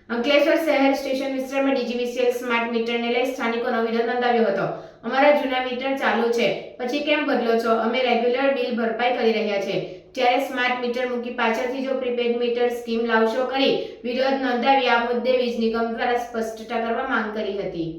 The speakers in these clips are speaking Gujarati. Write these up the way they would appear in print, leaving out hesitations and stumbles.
અંકલેશ્વર શહેર સ્ટેશન વિસ્તારમાં ડીજીવીસીએલ સ્માર્ટ મીટરને લઈ સ્થાનિકોનો વિરોધ નોંધાવ્યો હતો. અમારા જૂના મીટર ચાલુ છે, પછી કેમ બદલો છો? અમે રેગ્યુલર બિલ ભરપાઈ કરી રહ્યા છે, ત્યારે સ્માર્ટ મીટર મૂકી પાછળથી જો પ્રીપેડ મીટર સ્કીમ લાવશો કરી વિરોધ નોંધાવી આ મુદ્દે વીજ નિગમ દ્વારા સ્પષ્ટતા કરવા માંગ કરી હતી.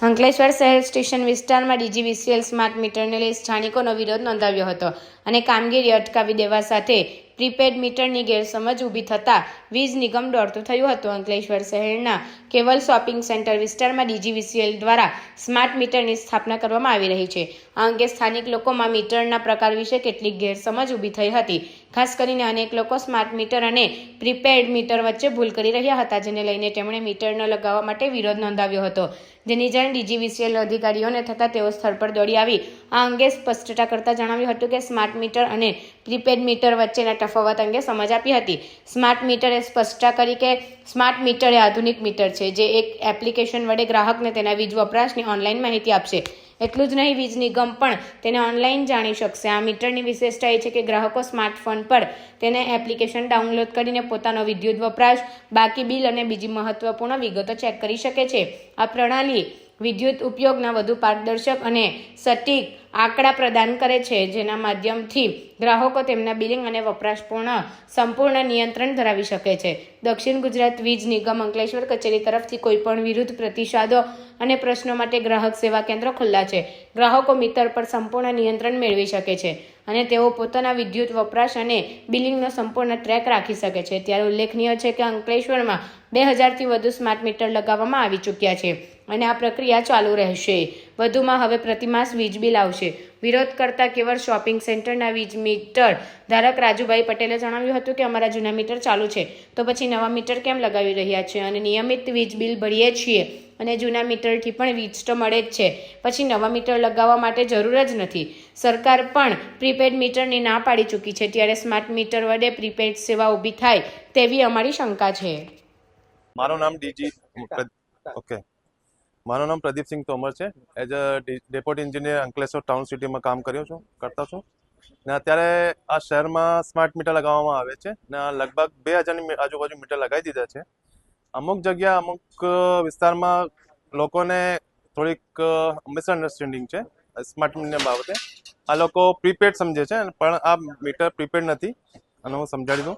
અંકલેશ્વર શહેર સ્ટેશન વિસ્તારમાં ડીજીવીસીએલ સ્માર્ટ મીટરને લઈ સ્થાનિકોનો વિરોધ નોંધાવ્યો હતો અને કામગીરી અટકાવી દેવા સાથે પ્રીપેડ મીટરની ગેરસમજ ઊભી થતાં વીજ નિગમ દોડતું થયું હતું. અંકલેશ્વર શહેરના કેવલ શોપિંગ સેન્ટર વિસ્તારમાં ડીજીવીસીએલ દ્વારા સ્માર્ટ મીટરની સ્થાપના કરવામાં આવી રહી છે. આ અંગે સ્થાનિક લોકોમાં મીટરના પ્રકાર વિશે કેટલીક ગેરસમજ ઊભી થઈ હતી. ખાસ કરીને અનેક લોકો સ્માર્ટ મીટર અને પ્રીપેડ મીટર વચ્ચે ભૂલ કરી રહ્યા હતા, જેને લઈને તેમણે મીટર ન લગાવવા માટે વિરોધ નોંધાવ્યો હતો. જેની જાણ ડીજીવીસીએલ અધિકારીઓને થતાં તેઓ સ્થળ પર દોડી આવી આ અંગે સ્પષ્ટતા કરતા જણાવ્યું હતું કે સ્માર્ટ મીટર અને પ્રીપેડ મીટર વચ્ચેના તફાવત અંગે સમજ આપી હતી. સ્માર્ટ મીટરે સ્પષ્ટતા કરી કે સ્માર્ટ મીટર એ આધુનિક મીટર છે, જે એક એપ્લિકેશન વડે ગ્રાહકને તેના વીજ વપરાશની ઓનલાઈન માહિતી આપશે. એટલું જ નહીં, વીજ નિગમ પણ તેને ઓનલાઈન જાણી શકશે. આ મીટરની વિશેષતા એ છે કે ગ્રાહકો સ્માર્ટફોન પર તેને એપ્લિકેશન ડાઉનલોડ કરીને પોતાનો વિદ્યુત વપરાશ, બાકી બિલ અને બીજી મહત્વપૂર્ણ વિગતો ચેક કરી શકે છે. આ પ્રણાલી વિદ્યુત ઉપયોગના વધુ પારદર્શક અને સટીક આંકડા પ્રદાન કરે છે, જેના માધ્યમથી ગ્રાહકો તેમના બિલિંગ અને વપરાશ સંપૂર્ણ નિયંત્રણ ધરાવી શકે છે. દક્ષિણ ગુજરાત વીજ નિગમ અંકલેશ્વર કચેરી તરફથી કોઈપણ વિરુદ્ધ પ્રતિસાદો અને પ્રશ્નો માટે ગ્રાહક સેવા કેન્દ્ર ખુલ્લા છે. ગ્રાહકો મીટર પર સંપૂર્ણ નિયંત્રણ મેળવી શકે છે અને તેઓ પોતાના વિદ્યુત વપરાશ અને બિલિંગનો સંપૂર્ણ ટ્રેક રાખી શકે છે. ત્યારે ઉલ્લેખનીય છે કે અંકલેશ્વરમાં 2000થી વધુ સ્માર્ટ મીટર લગાવવામાં આવી ચૂક્યા છે અને આ પ્રક્રિયા ચાલુ રહેશે. વધુમાં હવે પ્રતિમાસ વીજ બિલ આવશે. વિરોધ કરતા કેવળ શોપિંગ સેન્ટરના વીજ મીટર ધારક રાજુભાઈ પટેલે જણાવ્યું હતું કે અમારા જૂના મીટર ચાલુ છે, તો પછી નવા મીટર કેમ લગાવી રહ્યા છે? અને નિયમિત વીજ બિલ ભરીએ છીએ અને જૂના મીટરથી પણ વીજ તો મળે જ છે, પછી નવા મીટર લગાવવા માટે જરૂર જ નથી. સરકાર પણ પ્રીપેડ મીટરની ના પાડી ચૂકી છે, ત્યારે સ્માર્ટ મીટર વડે પ્રીપેડ સેવા ઊભી થાય તેવી અમારી શંકા છે. મારું નામ મારું નામ પ્રદીપસિંહ તોમર છે. As a deputy engineer Ankleshwar town સિટીમાં કામ કરતા છું ને અત્યારે આ શહેરમાં સ્માર્ટ મીટર લગાવવામાં આવે છે ને લગભગ 2000ની આજુબાજુ મીટર લગાવી દીધા છે. અમુક જગ્યા અમુક વિસ્તારમાં લોકોને થોડીક મિસઅન્ડરસ્ટેન્ડિંગ છે સ્માર્ટ મીટર બાબતે. આ લોકો પ્રીપેડ સમજે છે, પણ આ મીટર પ્રીપેડ નથી અને હું સમજાવી દઉં.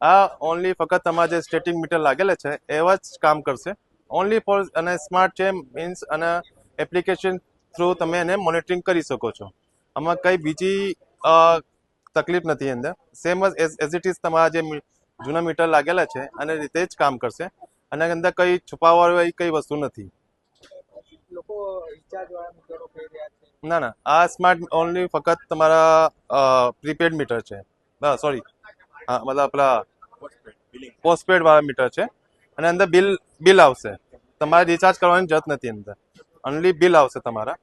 આ ઓનલી ફક્ત તમારા જે સ્ટેટિક મીટર લાગેલા છે એવા જ કામ કરશે. ઓનલી ફોર અને સ્માર્ટ છે મીન્સ અને એપ્લિકેશન થ્રુ તમે એને મોનિટરિંગ કરી શકો છો. આમાં કંઈ બીજી તકલીફ નથી અંદર. સેમ એઝ ઇટ ઇઝ તમારા જે જૂના મીટર લાગેલા છે અને રીતે જ કામ કરશે અને અંદર કંઈ છુપાવવા એવી કંઈ વસ્તુ નથી. ના, આ સ્માર્ટ ઓનલી ફક્ત તમારા પ્રીપેડ મીટર છે. સોરી, હા, મતલબ પેલા પોસ્ટપેડ વાળા મીટર છે અને અંદર બિલ આવશે. તમારે રિચાર્જ કરવાની જરૂરત નથી. અંદર ઓનલી બિલ આવશે તમારા,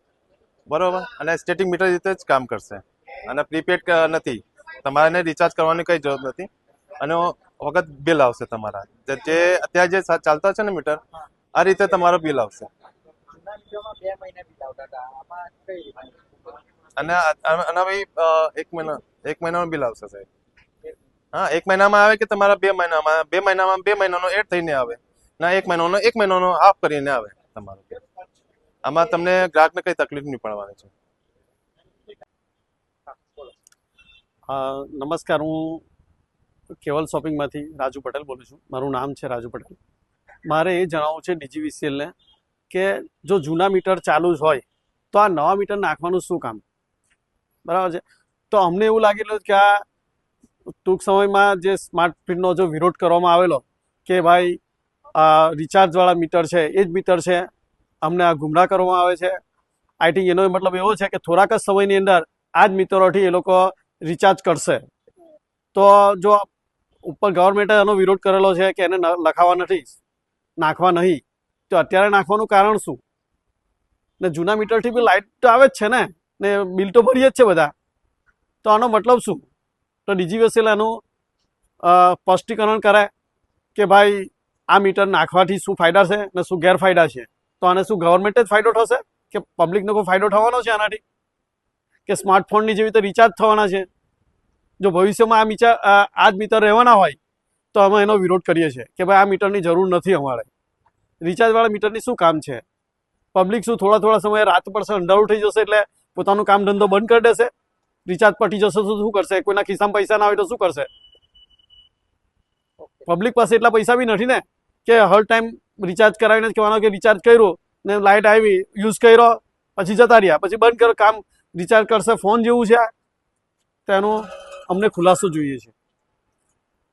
બરોબર. અને સ્ટેટિક મીટર રીતે જ કામ કરશે અને પ્રીપેડ નથી. તમારે રિચાર્જ કરવાની કંઈ જરૂરત નથી અને વખત બિલ આવશે તમારા. જે અત્યારે જે ચાલતા છે ને મીટર, આ રીતે તમારો બિલ આવશે. અને ભાઈ 1 મહિનાનું બિલ આવશે સાહેબ. હા, 1 મહિનામાં આવે કે તમારા 2 મહિનામાં 2 મહિનાનો એડ થઈને આવે ના 1 મહિનાનો હાફ કરીને આવે તમારું. આમાં તમને ગ્રાહકને કઈ તકલીફ નહીં પડવાની છે. નમસ્કાર, હું કેવલ શોપિંગમાંથી રાજુ પટેલ બોલું છું. મારું નામ છે રાજુ પટેલ. મારે એ જણાવવું છે ડીજીવીસીએલને કે જો જૂના મીટર ચાલુ જ હોય તો આ નવા મીટર નાખવાનું શું કામ? બરાબર છે. તો અમને એવું લાગેલું કે આ ટૂંક સમયમાં જે સ્માર્ટ ફીડનો જો વિરોધ કરવામાં આવેલો કે ભાઈ આ રિચાર્જવાળા મીટર છે એ જ મીટર છે, અમને આ ગુમરાહ કરવામાં આવે છે. આઈ થિંક એનો મતલબ એવો છે કે થોડાક જ સમયની અંદર આ જ મીટરોથી એ લોકો રિચાર્જ કરશે. તો જો ઉપર ગવર્મેન્ટે એનો વિરોધ કરેલો છે કે એને નાખવા નહીં, તો અત્યારે નાખવાનું કારણ શું? ને જૂના મીટરથી બી લાઇટ તો આવે જ છે ને બિલ તો ભરીએ જ છે બધા. તો આનો મતલબ શું? તો ડીજીવીસીએલ એનું સ્પષ્ટીકરણ કરે કે ભાઈ આ મીટર નાખવાથી શું ફાયદા છે ને શું ગેરફાયદા છે. તો આને શું ગવર્મેન્ટ જ ફાયદો થશે કે પબ્લિકનો કોઈ ફાયદો થવાનો છે આનાથી? કે સ્માર્ટફોનની જેવી રીતે રિચાર્જ થવાના છે? જો ભવિષ્યમાં આ જ મીટર રહેવાના હોય તો અમે એનો વિરોધ કરીએ છીએ કે ભાઈ આ મીટરની જરૂર નથી અમારે. રિચાર્જવાળા મીટરની શું કામ છે? પબ્લિક શું થોડા સમયે રાત પડશે, અંધારું થઈ જશે એટલે પોતાનું કામ ધંધો બંધ કરી દેશે? રિચાર્જ પટી જશે તો શું કરશે? કોઈના ખિસ્સામાં પૈસા ના હોય તો શું કરશે? પબ્લિક પાસે એટલા પૈસા બી નથી ને કે હર ટાઈમ રિચાર્જ કરાવીને જ કહેવાનો કે રિચાર્જ કર્યું ને લાઇટ આવી, યુઝ કર્યો, પછી જતા રહ્યા, પછી બંધ કરો કામ. રિચાર્જ કરશે ફોન જેવું છે તેનો અમને ખુલાસો જોઈએ છે.